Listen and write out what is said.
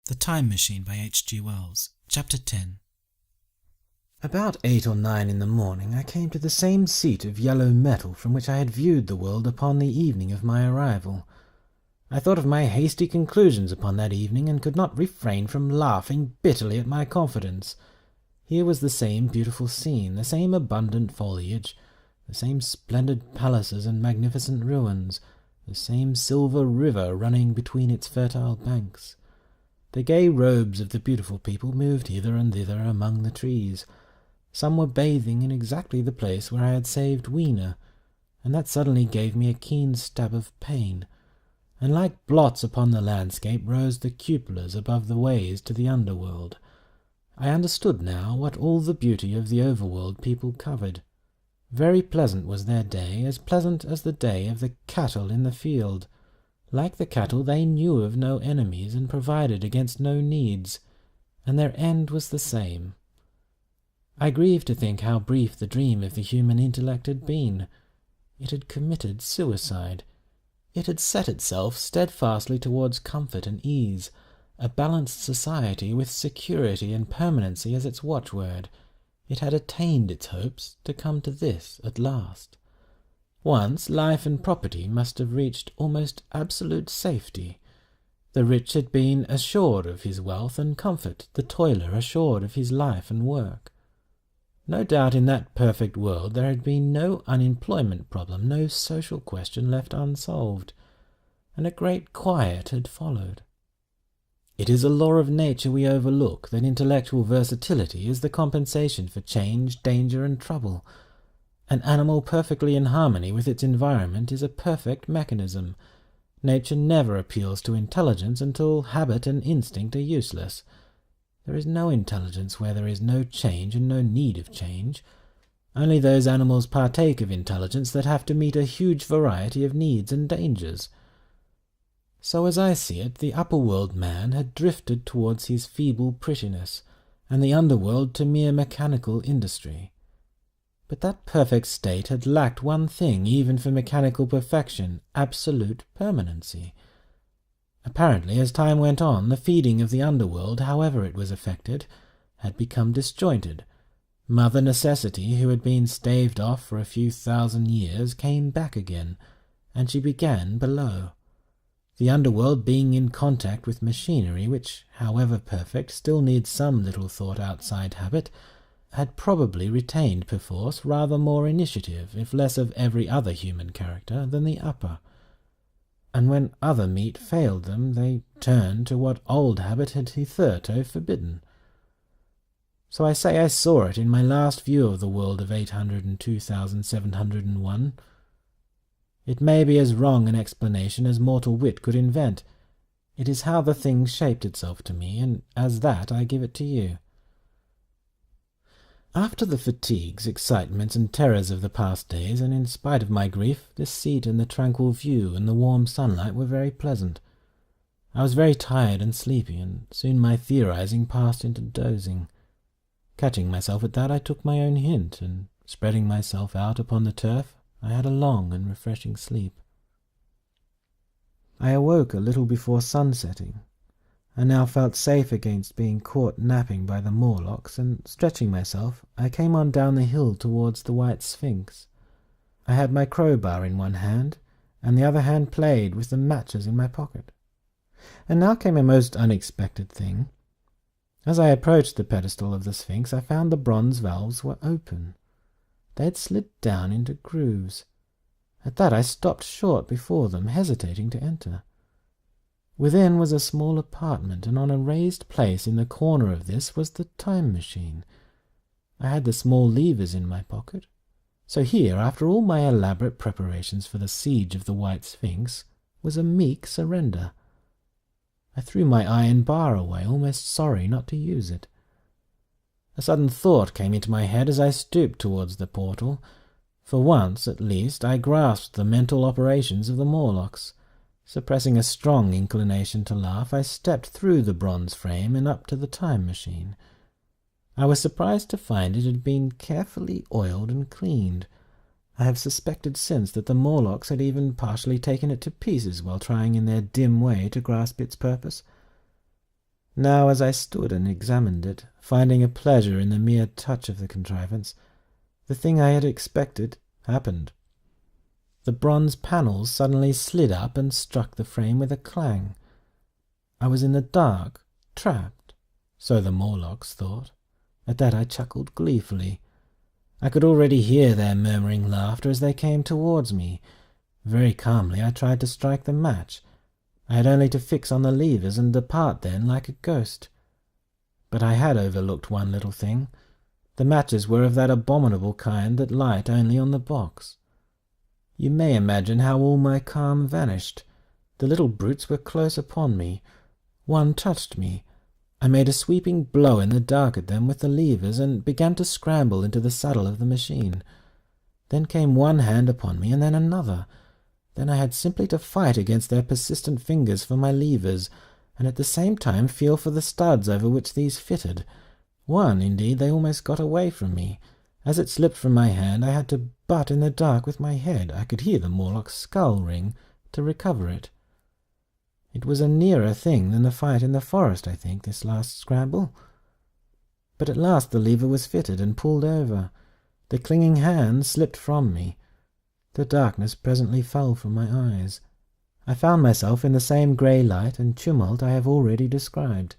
The Time Machine by H.G. Wells. Chapter 10. About 8 or 9 in the morning I came to the same seat of yellow metal from which I had viewed the world upon the evening of my arrival. I thought of my hasty conclusions upon that evening, and could not refrain from laughing bitterly at my confidence. Here was the same beautiful scene, the same abundant foliage, the same splendid palaces and magnificent ruins, the same silver river running between its fertile banks. The gay robes of the beautiful people moved hither and thither among the trees. Some were bathing in exactly the place where I had saved Weena, and that suddenly gave me a keen stab of pain. And like blots upon the landscape rose the cupolas above the ways to the underworld. I understood now what all the beauty of the overworld people covered. Very pleasant was their day, as pleasant as the day of the cattle in the field. Like the cattle, they knew of no enemies, and provided against no needs, and their end was the same. I grieve to think how brief the dream of the human intellect had been. It had committed suicide. It had set itself steadfastly towards comfort and ease, a balanced society with security and permanency as its watchword. It had attained its hopes to come to this at last. Once life and property must have reached almost absolute safety. The rich had been assured of his wealth and comfort, the toiler assured of his life and work. No doubt in that perfect world there had been no unemployment problem, no social question left unsolved, and a great quiet had followed. It is a law of nature we overlook that intellectual versatility is the compensation for change, danger, and trouble. An animal perfectly in harmony with its environment is a perfect mechanism. Nature never appeals to intelligence until habit and instinct are useless. There is no intelligence where there is no change and no need of change. Only those animals partake of intelligence that have to meet a huge variety of needs and dangers. So as I see it, the upper-world man had drifted towards his feeble prettiness, and the underworld to mere mechanical industry. But that perfect state had lacked one thing even for mechanical perfection, absolute permanency. Apparently, as time went on, the feeding of the underworld, however it was effected, had become disjointed. Mother Necessity, who had been staved off for a few thousand years, came back again, and she began below. The underworld being in contact with machinery which, however perfect, still needs some little thought outside habit, had probably retained perforce rather more initiative, if less of every other human character, than the upper. And when other meat failed them, they turned to what old habit had hitherto forbidden. So I say I saw it in my last view of the world of 802,701. It may be as wrong an explanation as mortal wit could invent. It is how the thing shaped itself to me, and as that I give it to you. After the fatigues, excitements, and terrors of the past days, and in spite of my grief, this seat and the tranquil view and the warm sunlight were very pleasant. I was very tired and sleepy, and soon my theorizing passed into dozing. Catching myself at that, I took my own hint, and spreading myself out upon the turf, I had a long and refreshing sleep. I awoke a little before sunsetting. I now felt safe against being caught napping by the Morlocks, and stretching myself, I came on down the hill towards the White Sphinx. I had my crowbar in one hand, and the other hand played with the matches in my pocket. And now came a most unexpected thing. As I approached the pedestal of the Sphinx, I found the bronze valves were open. They had slid down into grooves. At that I stopped short before them, hesitating to enter. Within was a small apartment, and on a raised place in the corner of this was the time machine. I had the small levers in my pocket. So here, after all my elaborate preparations for the siege of the White Sphinx, was a meek surrender. I threw my iron bar away, almost sorry not to use it. A sudden thought came into my head as I stooped towards the portal. For once, at least, I grasped the mental operations of the Morlocks. Suppressing a strong inclination to laugh, I stepped through the bronze frame and up to the time machine. I was surprised to find it had been carefully oiled and cleaned. I have suspected since that the Morlocks had even partially taken it to pieces while trying in their dim way to grasp its purpose. Now, as I stood and examined it, finding a pleasure in the mere touch of the contrivance, the thing I had expected happened. The bronze panels suddenly slid up and struck the frame with a clang. I was in the dark, trapped, so the Morlocks thought. At that I chuckled gleefully. I could already hear their murmuring laughter as they came towards me. Very calmly I tried to strike the match. I had only to fix on the levers and depart then like a ghost. But I had overlooked one little thing. The matches were of that abominable kind that light only on the box. You may imagine how all my calm vanished. The little brutes were close upon me. One touched me. I made a sweeping blow in the dark at them with the levers, and began to scramble into the saddle of the machine. Then came one hand upon me, and then another. Then I had simply to fight against their persistent fingers for my levers, and at the same time feel for the studs over which these fitted. One, indeed, they almost got away from me. As it slipped from my hand, I had to butt in the dark with my head. I could hear the Morlock's skull ring to recover it. It was a nearer thing than the fight in the forest, I think, this last scramble. But at last the lever was fitted and pulled over. The clinging hand slipped from me. The darkness presently fell from my eyes. I found myself in the same grey light and tumult I have already described.